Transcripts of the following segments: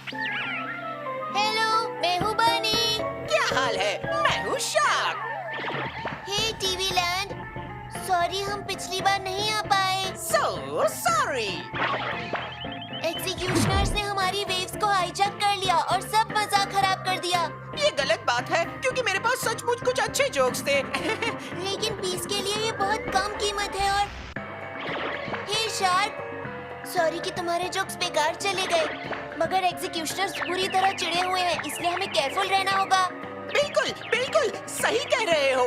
Hello, मैं हूँ बनी। क्या हाल है? मैं हूँ शार्क। हे टीवी लैंड, सॉरी हम पिछली बार नहीं आ पाए। So sorry. एग्जीक्यूशनर्स ने हमारी वेव्स को हाईजैक कर लिया और सब मजाक खराब कर दिया। ये गलत बात है क्योंकि मेरे पास सचमुच कुछ अच्छे जोक्स थे। लेकिन पीस के लिए ये बहुत कम कीमत है और हे शार्क, सॉरी कि तुम्हारे जोक्स बेकार चले गए, मगर एग्जीक्यूशनर्स पूरी तरह चिढ़े हुए हैं, इसलिए हमें केयरफुल रहना होगा। बिल्कुल बिल्कुल सही कह रहे हो।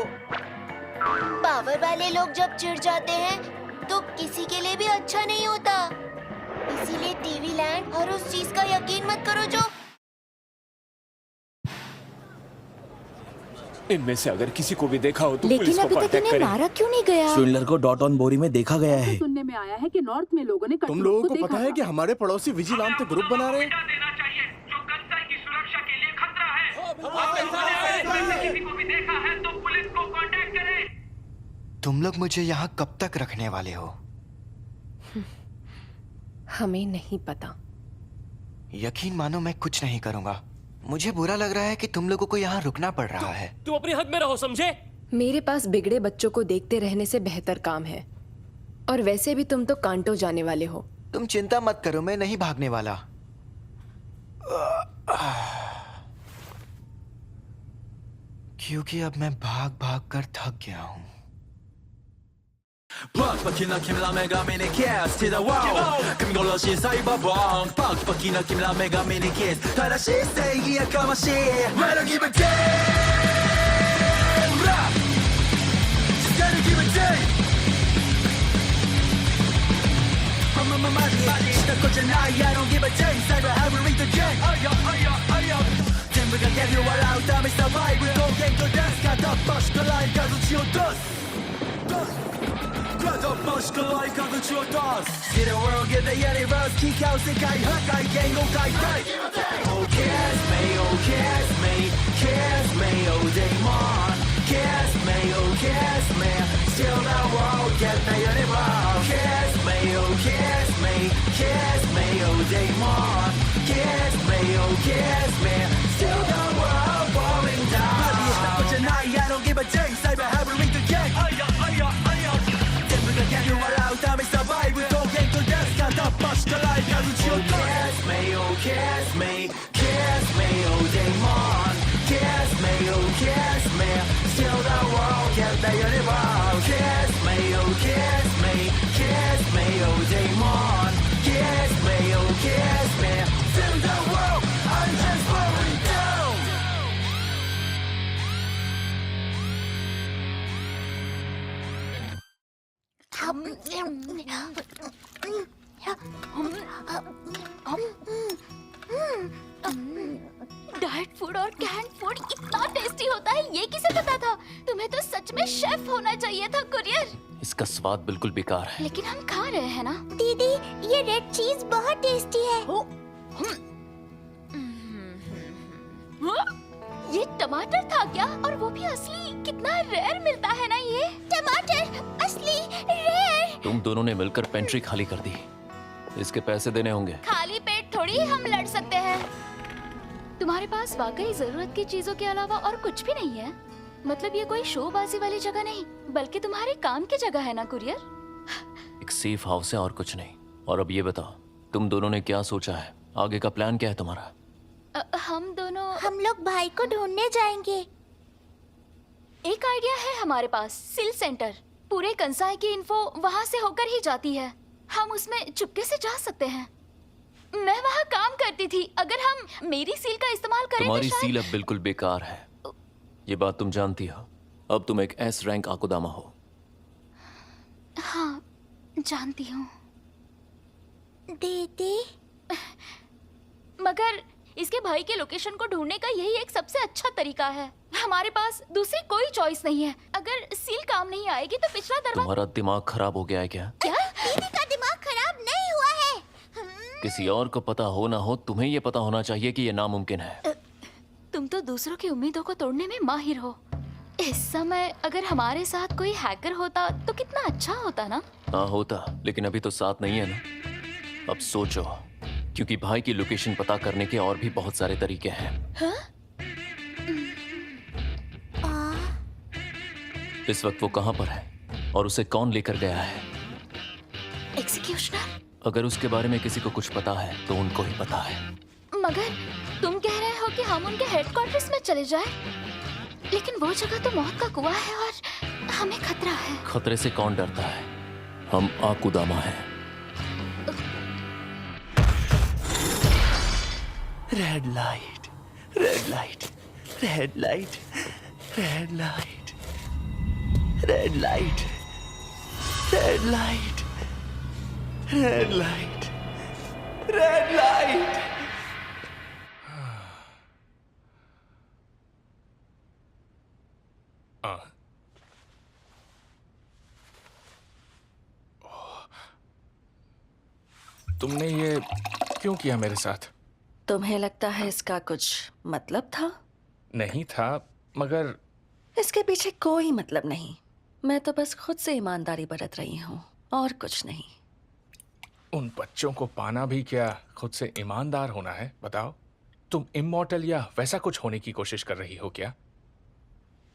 पावर वाले लोग जब चिढ़ जाते हैं तो किसी के लिए भी अच्छा नहीं होता। इसीलिए टीवी लैंड और उस चीज का यकीन मत करो जो इनमें से अगर किसी को भी देखा हो तो लेकिन पुलिस को अभी तक कांटेक्ट इन्हें करें। मारा क्यों नहीं गया? स्विंडलर को डॉट ऑन बोरी में देखा गया है। सुनने में आया है कि नॉर्थ में लोगों ने तुम लोगों को पता है कि हमारे पड़ोसी विजिलेंस ग्रुप बना रहे हैं? देना चाहिए जो कंसाई की सुरक्षा के लिए खतरा है। आपने किसी को भी देखा है तो पुलिस को कांटेक्ट करें। तुम लोग मुझे यहाँ कब तक रखने वाले हो? हमें नहीं पता। यकीन मानो मैं कुछ नहीं करूँगा। मुझे बुरा लग रहा है कि तुम लोगों को यहाँ रुकना पड़ रहा है। तुम अपनी हद में रहो, समझे? मेरे पास बिगड़े बच्चों को देखते रहने से बेहतर काम है। और वैसे भी तुम तो कांटो जाने वाले हो। तुम चिंता मत करो, मैं नहीं भागने वाला। क्योंकि अब मैं भाग भाग कर थक गया हूँ। 빡빡이나 김라메가 미니 키스 to the wall 금골로신 사이버펑 빡빡이나 김라메가 미니 키스 다시 세기야 까마시 We don't give a damn Rap Just gotta give a damn I'm on my money 시작하잖아 I don't give a damn Cyber I will read the game 전부가 get you all out 다음에 survive Go game to dance 가다 버시고 라인 가도 치워 Grab up, push, collide, cover your doors. See the world, get the yellow rose, kick out, sick, I hack, I gang, go, guy, die. Oh, kiss me, oh, kiss me, kiss me, oh, demon. Kiss me, oh, kiss me, still the world, get the yellow rose. Kiss me, oh, kiss me, kiss me, oh, demon. Kiss me, oh, kiss me, still the world, falling down. But tonight, I don't give a damn, cyber, have a ring the gang. Get you all out, I'm survive. We don't get to dance, got the push the light, got to chill. Kiss me, oh kiss me, kiss me, oh demon. Kiss me, oh kiss me, still the world, get the universe. Kiss me, oh kiss me, kiss me, oh demon. Kiss me, oh kiss me, still the world, I'm just falling down. Diet food और can food इतना tasty होता है, ये किसे पता था? तुम्हें तो सच में शेफ होना चाहिए था कुरियर। इसका स्वाद बिल्कुल बेकार है। लेकिन हम खा रहे हैं ना। दीदी, ये रेड चीज बहुत टेस्टी है। ये टमाटर था क्या? और वो भी असली? कितना रेयर मिलता है ना ये टमाटर, असली रेयर। तुम दोनों ने मिलकर पेंट्री खाली कर दी। इसके पैसे देने होंगे। खाली पेट थोड़ी हम लड़ सकते हैं। तुम्हारे पास वाकई जरूरत की चीजों के अलावा और कुछ भी नहीं है? मतलब ये कोई शोबाजी वाली जगह नहीं, बल्कि तुम्हारे काम की जगह है ना कुरियर? एक सेफ हाउस है और कुछ नहीं। और अब ये बताओ, तुम दोनों ने क्या सोचा है? आगे का प्लान क्या है तुम्हारा? हम लोग भाई को ढूंढने जाएंगे। एक आइडिया है हमारे पास, सिल सेंटर। पूरे कंसाई की इन्फो वहाँ से होकर ही जाती है। हम उसमें चुपके से जा सकते हैं। मैं वहाँ काम करती थी। अगर हम मेरी सील का इस्तेमाल करें तुम्हारी तो सील अब बिल्कुल बेकार है, ये बात तुम जानती हो। अब तुम एक एस रैंक आकुदामा हो। हाँ, जानती हूँ। दीदी, मगर इसके भाई के लोकेशन को ढूंढने का यही एक सबसे अच्छा तरीका है। हमारे पास दूसरी कोई चॉइस नहीं है। अगर सील काम नहीं आएगी तो पिछला दरवाजा। तुम्हारा दिमाग खराब हो गया है क्या? क्या? दीदी का दिमाग खराब नहीं हुआ है। किसी और को पता हो ना हो, तुम्हें ये पता होना चाहिए कि ये नामुमकिन है। तुम तो दूसरों की उम्मीदों को तोड़ने में माहिर हो। इस समय अगर हमारे साथ कोई हैकर होता तो कितना अच्छा होता ना। हाँ होता, लेकिन अभी तो साथ नहीं है ना। अब सोचो, क्योंकि भाई की लोकेशन पता करने के और भी बहुत सारे तरीके हैं। इस वक्त वो कहाँ पर है और उसे कौन लेकर गया है? एग्जीक्यूशनर? अगर उसके बारे में किसी को कुछ पता है तो उनको ही पता है। मगर तुम कह रहे हो कि हम उनके हेडक्वार्टर्स में चले जाएं? लेकिन वो जगह तो मौत का कुआं है और हमें खतरा है। खतरे से कौन डरता है? हम आकुदामा हैं। Red light, red light, red light, red light, red light, red light, red light, red light. तुमने ये क्यों किया मेरे साथ? तुम्हें लगता है इसका कुछ मतलब था? नहीं था, मगर इसके पीछे कोई मतलब नहीं। मैं तो बस खुद से ईमानदारी बरत रही हूँ और कुछ नहीं। उन बच्चों को पाना भी क्या खुद से ईमानदार होना है? बताओ, तुम इमॉर्टल या वैसा कुछ होने की कोशिश कर रही हो क्या?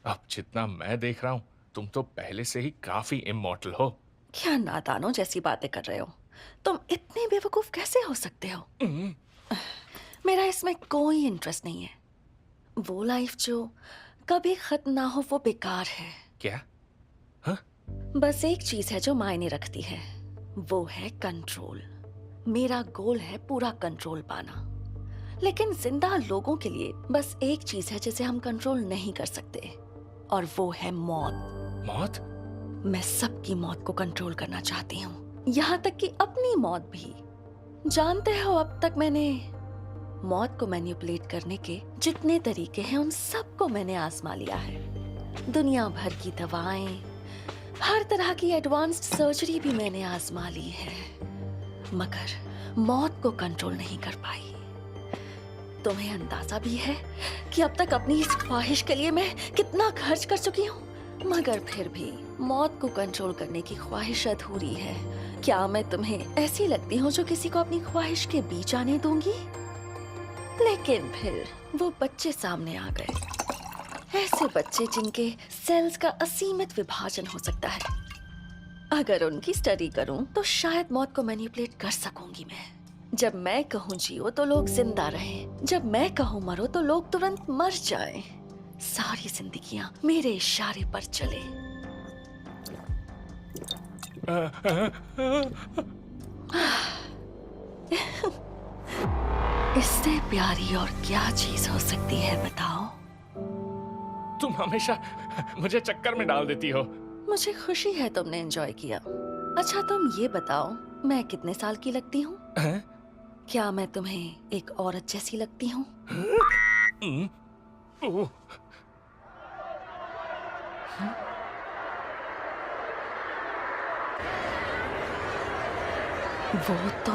अब जितना मैं देख रहा हूँ तुम तो पहले से ही काफी इमॉर्टल हो। क्या नादानों जैसी बातें कर रहे हो? तुम इतने बेवकूफ कैसे हो सकते हो? मेरा इसमें कोई इंटरेस्ट नहीं है। वो लाइफ जो कभी खत्म ना हो वो बेकार है। क्या? बस एक चीज है जो मायने रखती है, वो है कंट्रोल। मेरा गोल है पूरा कंट्रोल पाना। लेकिन जिंदा लोगों के लिए बस एक चीज है जिसे हम कंट्रोल नहीं कर सकते, और वो है मौत। मौत? मैं सबकी मौत को कंट्रोल करना चाहती हूँ, यहाँ तक कि अपनी मौत भी। जानते हो, अब तक मैंने मौत को मैनिपुलेट करने के जितने तरीके हैं उन सबको मैंने आजमा लिया है। दुनिया भर की दवाएं, हर तरह की एडवांस्ड सर्जरी भी मैंने आजमा ली है, मगर मौत को कंट्रोल नहीं कर पाई। तुम्हें अंदाजा भी है कि अब तक अपनी इस ख्वाहिश के लिए मैं कितना खर्च कर चुकी हूँ, मगर फिर भी मौत को कंट्रोल करने की ख्वाहिश अधूरी है। क्या मैं तुम्हें ऐसी लगती हूँ जो किसी को अपनी ख्वाहिश के बीच आने दूंगी? लेकिन फिर वो बच्चे सामने आ गए, ऐसे बच्चे जिनके सेल्स का असीमित विभाजन हो सकता है। अगर उनकी स्टडी करूं तो शायद मौत को मैनिपुलेट कर सकूंगी मैं। जब मैं कहूं जियो तो लोग जिंदा रहें, जब मैं कहूं मरो तो लोग तुरंत मर जाएं। सारी जिंदगियां मेरे इशारे पर चले। इससे प्यारी और क्या चीज हो सकती है बताओ? तुम हमेशा मुझे चक्कर में डाल देती हो। मुझे खुशी है तुमने एंजॉय किया। अच्छा तुम ये बताओ, मैं कितने साल की लगती हूँ? क्या मैं तुम्हें एक औरत जैसी लगती हूँ? वो तो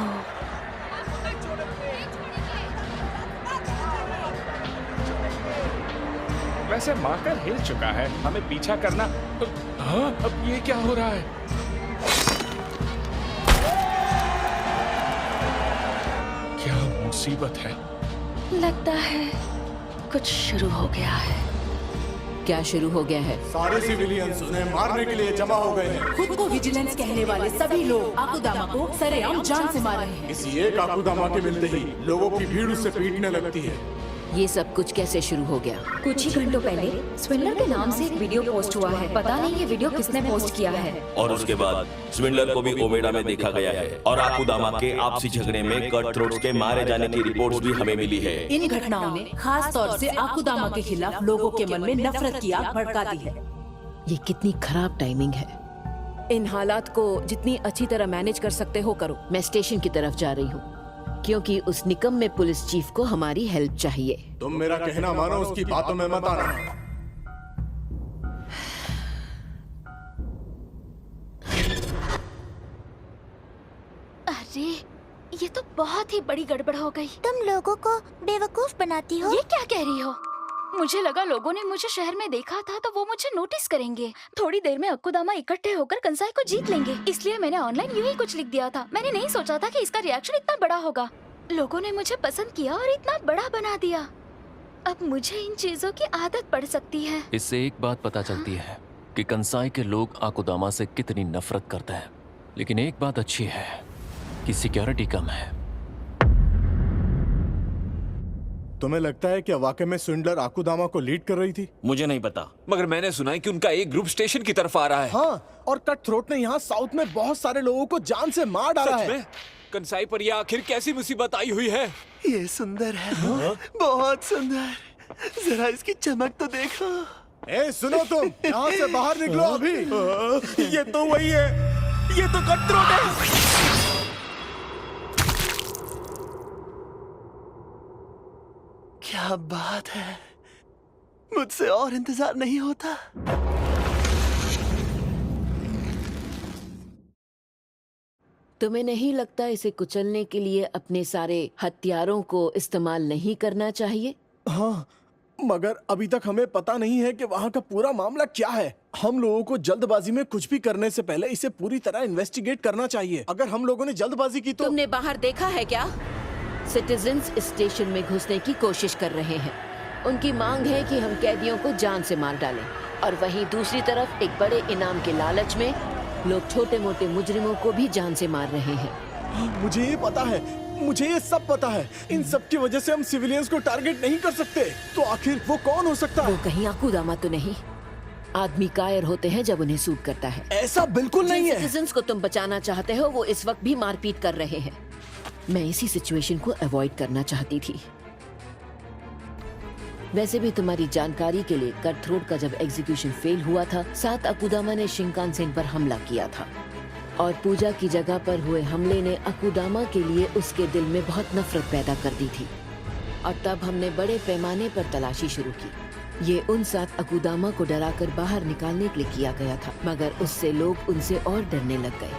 वैसे मार्कर हिल चुका है, हमें पीछा करना। हाँ, अब ये क्या हो रहा है? क्या मुसीबत है? लगता है कुछ शुरू हो गया है। क्या शुरू हो गया है? सारे सिविलियंस उन्हें मारने के लिए जमा हो गए हैं। खुद को विजिलेंस कहने वाले सभी लोग आकुदामा को सरेआम जान से मार रहे हैं। किसी एक आकुदामा के मिलते ही लोगों की भीड़ उससे पीटने लगती है। ये सब कुछ कैसे शुरू हो गया? कुछ ही घंटों पहले स्विंडलर के नाम से एक वीडियो पोस्ट हुआ है। पता नहीं ये वीडियो किसने पोस्ट किया है। और उसके बाद स्विंडलर को भी ओमेडा में देखा गया है और आकुदामा के आपसी झगड़े में कट थ्रोट्स के मारे जाने की रिपोर्ट्स भी हमें मिली है। इन घटनाओं ने खास तौर से आकुदामा के खिलाफ लोगों के मन में नफरत की आग भड़का दी है। ये कितनी खराब टाइमिंग है। इन हालात को जितनी अच्छी तरह मैनेज कर सकते हो करो। मैं स्टेशन की तरफ जा रही हूँ क्योंकि उस निकम्मे पुलिस चीफ को हमारी हेल्प चाहिए। तुम मेरा कहना मानो, उसकी बातों में मत आना। अरे ये तो बहुत ही बड़ी गड़बड़ हो गई। तुम लोगों को बेवकूफ बनाती हो। ये क्या कह रही हो? मुझे लगा लोगों ने मुझे शहर में देखा था तो वो मुझे नोटिस करेंगे। थोड़ी देर में आकुदामा इकट्ठे होकर कंसाई को जीत लेंगे, इसलिए मैंने ऑनलाइन यूं ही कुछ लिख दिया था। मैंने नहीं सोचा था कि इसका रिएक्शन इतना बड़ा होगा। लोगों ने मुझे पसंद किया और इतना बड़ा बना दिया। अब मुझे इन चीजों की आदत पड़ सकती है। इससे एक बात पता चलती है कि कंसाई के लोग आकुदामा से कितनी नफरत करते हैं। लेकिन एक बात अच्छी है कि सिक्योरिटी कम है। तुम्हें लगता है कि वाकई में स्विंडलर आकुदामा को लीड कर रही थी? मुझे नहीं पता, मगर मैंने सुना है कि उनका एक ग्रुप स्टेशन की तरफ आ रहा है। हाँ, और कट थ्रोट ने यहाँ साउथ में बहुत सारे लोगों को जान से मार डाला सच है। में? कंसाई पर यह आखिर कैसी मुसीबत आई हुई है? ये सुंदर है, बहुत सुंदर। जरा इसकी चमक तो देखो। ए सुनो तुम, यहाँ से बाहर निकलो अभी। ये तो वही है, ये तो कट थ्रोट है। क्या बात है, मुझसे और इंतजार नहीं होता। तुम्हें नहीं लगता इसे कुचलने के लिए अपने सारे हथियारों को इस्तेमाल नहीं करना चाहिए? हाँ, मगर अभी तक हमें पता नहीं है कि वहाँ का पूरा मामला क्या है। हम लोगों को जल्दबाजी में कुछ भी करने से पहले इसे पूरी तरह इन्वेस्टिगेट करना चाहिए। अगर हम लोगों ने जल्दबाजी की तो... तुमने बाहर देखा है क्या? सिटीजन्स स्टेशन में घुसने की कोशिश कर रहे हैं। उनकी मांग है कि हम कैदियों को जान से मार डालें, और वहीं दूसरी तरफ एक बड़े इनाम के लालच में लोग छोटे मोटे मुजरिमों को भी जान से मार रहे हैं। मुझे ये पता है, मुझे ये सब पता है। इन सब की वजह से हम सिविलियंस को टारगेट नहीं कर सकते। तो आखिर वो कौन हो सकता है? वो कहीं आकुदामा तो नहीं? आदमी कायर होते हैं जब उन्हें सूट करता है। ऐसा बिल्कुल नहीं है। सिटीजन्स को तुम बचाना चाहते हो, वो इस वक्त भी मारपीट कर रहे हैं। मैं इसी सिचुएशन को अवॉइड करना चाहती थी। वैसे भी तुम्हारी जानकारी के लिए, कट थ्रोट का जब एग्जीक्यूशन फेल हुआ था, 7 अकुदामा ने शिंकानसेन पर हमला किया था, और पूजा की जगह पर हुए हमले ने अकुदामा के लिए उसके दिल में बहुत नफरत पैदा कर दी थी। और तब हमने बड़े पैमाने पर तलाशी शुरू की। ये उन 7 अकुदामा को डराकर बाहर निकालने के लिए किया गया था, मगर उससे लोग उनसे और डरने लग गए।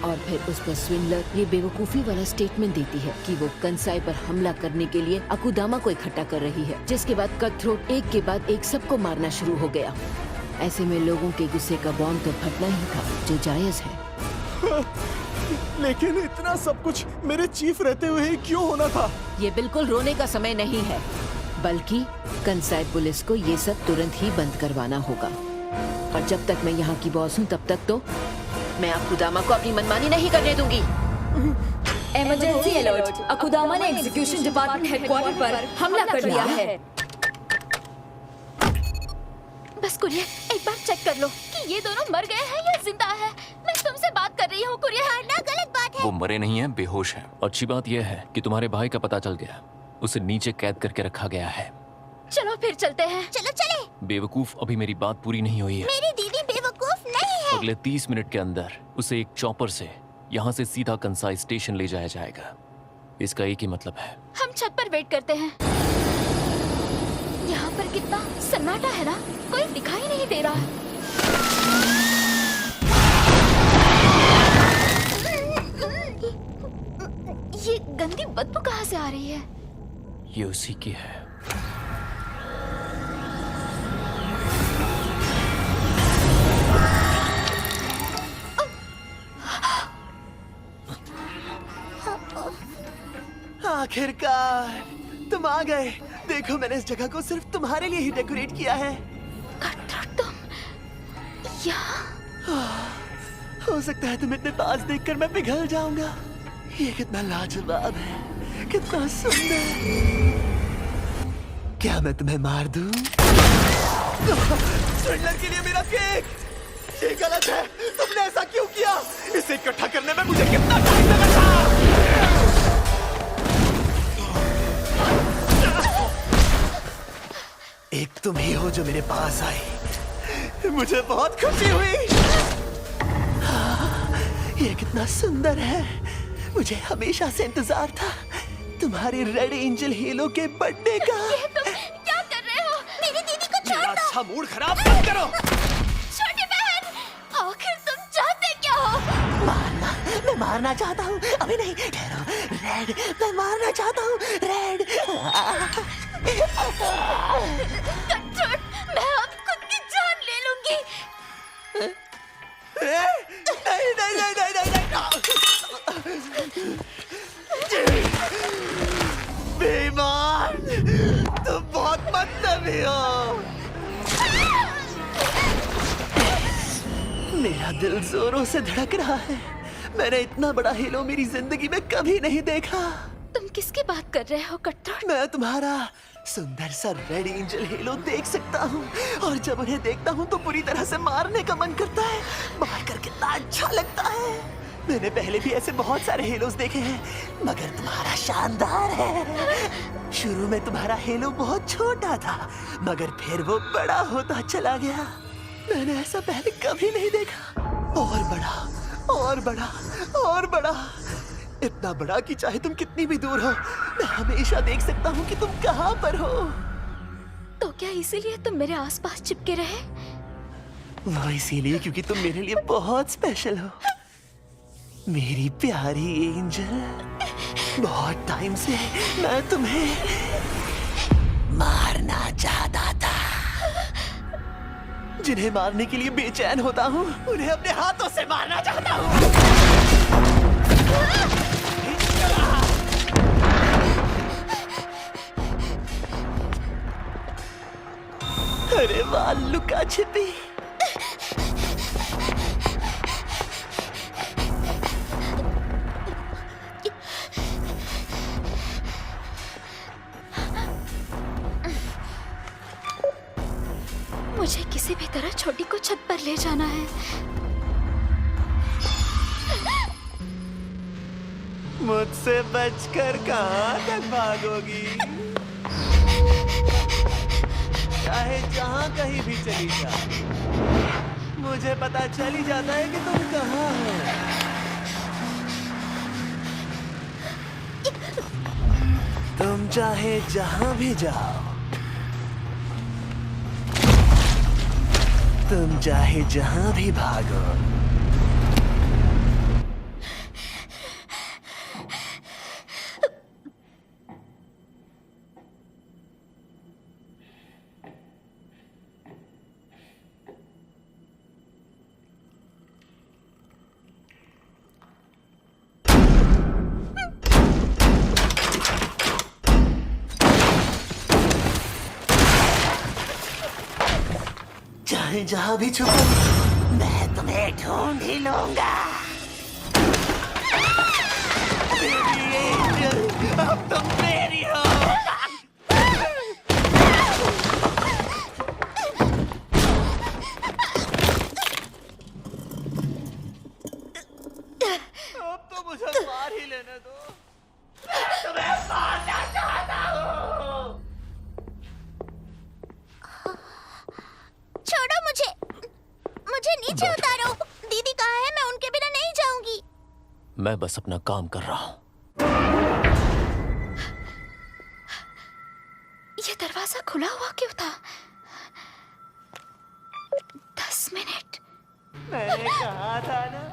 और फिर उस पर स्विंडलर ये बेवकूफी वाला स्टेटमेंट देती है कि वो कंसाई पर हमला करने के लिए अकुदामा को इकट्ठा कर रही है, जिसके बाद कट थ्रोट एक के बाद एक सबको मारना शुरू हो गया। ऐसे में लोगों के गुस्से का बॉम्ब तो फटना ही था, जो जायज है। लेकिन इतना सब कुछ मेरे चीफ रहते हुए ही क्यों होना था? ये बिल्कुल रोने का समय नहीं है, बल्कि कंसाई पुलिस को ये सब तुरंत ही बंद करवाना होगा। और जब तक मैं यहाँ की बॉस हूँ, तब तक तो मैं अकुदामा को अपनी मनमानी नहीं करने दूंगी। Emergency alert! अकुदामा ने एग्जीक्यूशन डिपार्टमेंट हेडक्वार्टर पर हमला कर दिया है। बस कुरियर, एक बार चेक कर लो कि ये दोनों मर गए हैं या जिंदा है। मैं तुमसे बात कर रही हूँ कुरियर। ना, गलत बात है। वो मरे नहीं हैं, बेहोश हैं। अच्छी बात यह है कि तुम्हारे भाई का पता चल गया, उसे नीचे कैद करके रखा गया है। चलो फिर चलते हैं। चलो चले। बेवकूफ, अभी मेरी बात पूरी नहीं हुई है। मेरी दीदी बेवकूफ नहीं है। अगले 30 मिनट के अंदर उसे एक चॉपर से यहाँ से सीधा कंसाई स्टेशन ले जाया जाएगा। इसका एक ही मतलब है। हम छत पर वेट करते हैं। यहाँ पर कितना सन्नाटा है ना, कोई दिखाई नहीं दे रहा। ये गंदी बदबू कहाँ से आ रही है? ये उसी की है। आखिरकार तुम आ गए। देखो, मैंने इस जगह को सिर्फ तुम्हारे लिए ही डेकोरेट किया है। तुम यहाँ? हो सकता है तुम इतने पास देखकर मैं पिघल जाऊंगा। ये कितना लाजवाब है, कितना सुंदर। क्या मैं तुम्हें मार दूं? स्विंडलर के लिए मेरा केक! ये गलत है। तुमने ऐसा क्यों किया? इसे इकट्ठा करने में मुझे कितना टाइम लगा था। एक तुम ही हो जो मेरे पास आई। मुझे बहुत खुशी हुई। ये कितना सुंदर है। मुझे हमेशा से इंतजार था तुम्हारी रेड एंजल हीलो के बर्थडे का। ये तुम क्या कर रहे हो? मेरी दीदी को छोड़ दो। अच्छा मूड खराब मत करो। छोटी बहन, आखिर तुम चाहते क्या हो? मारना? मैं मारना चाहता हूँ। अभी नहीं, ठहरो। रेड, मैं मारना चाहता हूँ। रेड। मैं अब खुद की जान ले लूंगी। नहीं नहीं नहीं नहीं नहीं, नहीं। बेईमान, तुम बहुत मतलबी हो। मेरा दिल जोरों से धड़क रहा है। मैंने इतना बड़ा हेलो मेरी जिंदगी में कभी नहीं देखा। तुम किसकी बात कर रहे हो कटथ्रोट? मैं तुम्हारा सुंदर सा रेड एंजल हेलो देख सकता हूँ, और जब उन्हें देखता हूँ तो पूरी तरह से मारने का मन करता है। मार कर कितना अच्छा लगता है। मैंने पहले भी ऐसे बहुत सारे हेलोस देखे हैं, मगर तुम्हारा शानदार है। शुरू में तुम्हारा हेलो बहुत छोटा था, मगर फिर वो बड़ा होता चला गया। मैंने ऐसा पहले कभी नहीं देखा। और बड़ा, और बड़ा, और बड़ा, इतना बड़ा कि चाहे तुम कितनी भी दूर हो, मैं हमेशा देख सकता हूँ कि तुम कहाँ पर हो। तो क्या इसीलिए तुम मेरे आसपास चिपके रहे? वो इसीलिए क्योंकि तुम मेरे लिए बहुत स्पेशल हो, मेरी प्यारी एंजल। बहुत टाइम से मैं तुम्हें मारना चाहता था। जिन्हें मारने के लिए बेचैन होता हूँ, उन्हें अपने हाथों से मारना चाहता हूँ। अरे वाह, लुका छिपी। मुझे किसी भी तरह छोटी को छत पर ले जाना है। मुझसे बचकर कहाँ तक भागोगी? चाहे जहाँ कहीं भी चली जा, मुझे पता चल ही जाता है कि तुम कहाँ हो। तुम चाहे जहाँ भी जाओ, तुम चाहे जहाँ भी भागो, चाहे जहाँ भी छुपो, मैं तुम्हें ढूंढ ही लूंगा। मेरी एंजल, अब तुम मेरी हो। अब तो मुझे मार ही लेने दो। मैं तुम्हें मारना चाहता हूँ। छोड़ो मुझे, मुझे नीचे उतारो। दीदी कहाँ है? मैं उनके बिना नहीं जाऊंगी। मैं बस अपना काम कर रहा हूँ। ये दरवाजा खुला हुआ क्यों था? 10 मिनट। मैंने कहा था ना,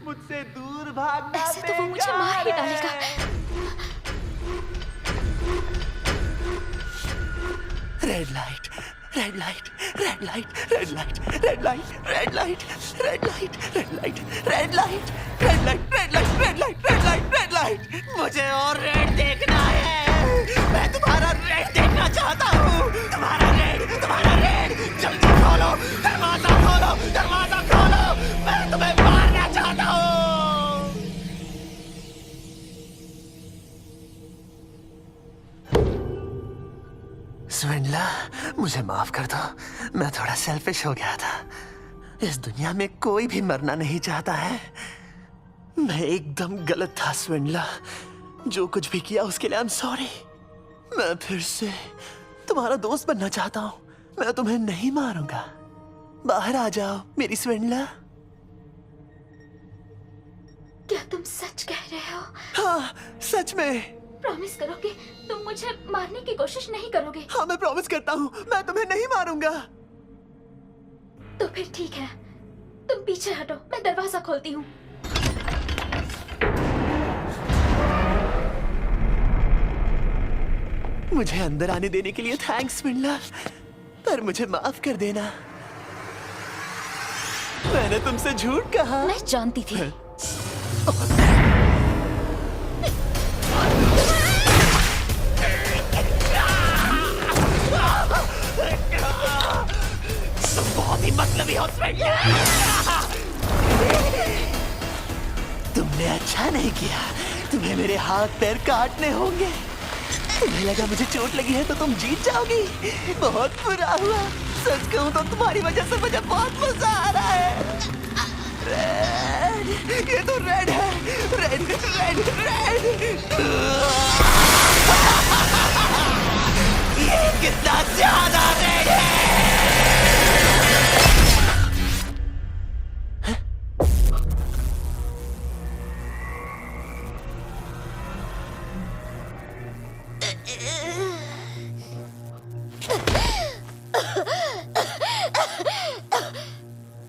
मुझसे दूर भागना। ऐसे तो वो मुझे मार ही डालेगा। Red light, red light, red light, red light, red light, red light, red light, red light, red light, red light, red light, red light, red light, red light. मुझे और रेड देखना है। मैं तुम्हारा रेड देखना चाहता हूँ। तुम्हारा रेड, तुम्हारा रेड। जल्दी खोलो, दरवाजा खोलो, दरवाजा खोलो। मैं तुम्हें मारना चाहता हूँ। स्विंडला, मुझे माफ कर दो। मैं थोड़ा सेल्फिश हो गया था। इस दुनिया में कोई भी मरना नहीं चाहता है। मैं एकदम गलत था स्विंडला। जो कुछ भी किया उसके लिए आई एम सॉरी। मैं फिर से तुम्हारा दोस्त बनना चाहता हूँ। मैं तुम्हें नहीं मारूंगा। बाहर आ जाओ मेरी स्विंडला। क्या तुम सच कह रहे हो? हाँ, सच में। प्रॉमिस करो कि तुम मुझे मारने की कोशिश नहीं करोगे। हाँ, मैं प्रॉमिस करता हूँ, मैं तुम्हें नहीं मारूंगा। तो फिर ठीक है, तुम पीछे हटो, मैं दरवाजा खोलती हूँ। मुझे अंदर आने देने के लिए थैंक्स स्विंडला, पर मुझे माफ कर देना। मैंने तुमसे झूठ कहा। मैं जानती थी। किया। तुम्हें मेरे हाथ पैर काटने होंगे। तुम्हें लगा मुझे चोट लगी है तो तुम जीत जाओगी। बहुत बुरा हुआ। सच कहूं तो तुम्हारी वजह से मुझे बहुत मजा आ रहा है। रेड, ये तो रेड है। Red red red. ये कितना ज्यादा रेड है।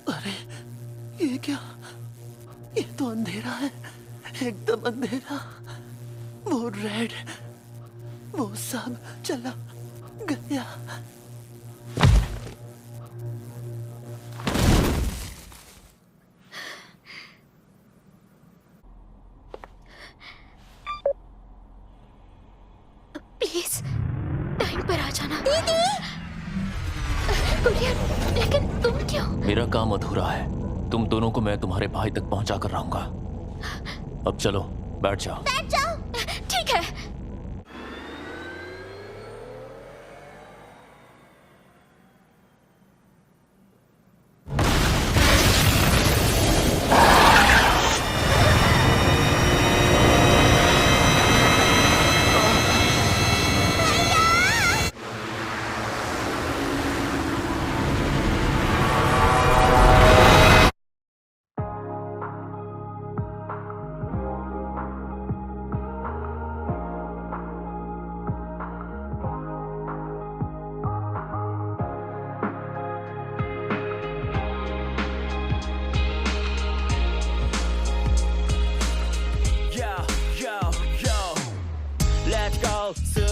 अरे ये क्या? ये तो अंधेरा है, एकदम अंधेरा। वो रेड, वो सब चला गया। प्लीज टाइम पर आ जाना। दीदी! कुरियर, लेकिन तुम क्यों? मेरा काम अधूरा है। तुम दोनों को मैं तुम्हारे भाई तक पहुंचा कर रहूंगा। अब चलो, बैठ जाओ। बैठ जाओ। ठीक है।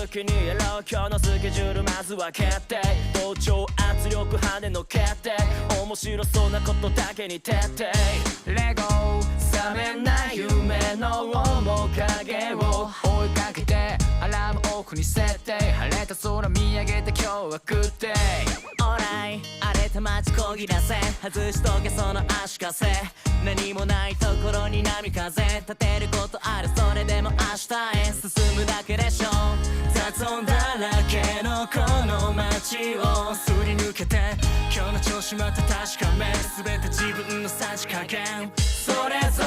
好きにやろう今日のスケジュールまずは決定同調圧力跳ねの決定面白そうなことだけに徹底レゴ覚めない夢の面影を追いかけてアラームオフに設定晴れた空見上げて今日はグッデイオーライ荒れた街こぎらせ外しとけその足かせ何もないところに波風立てることあるそれでも明日へ進むだけでしょ雑音だらけのこの街をすり抜けて今日の調子また確かめ全て自分のさじ加減それぞ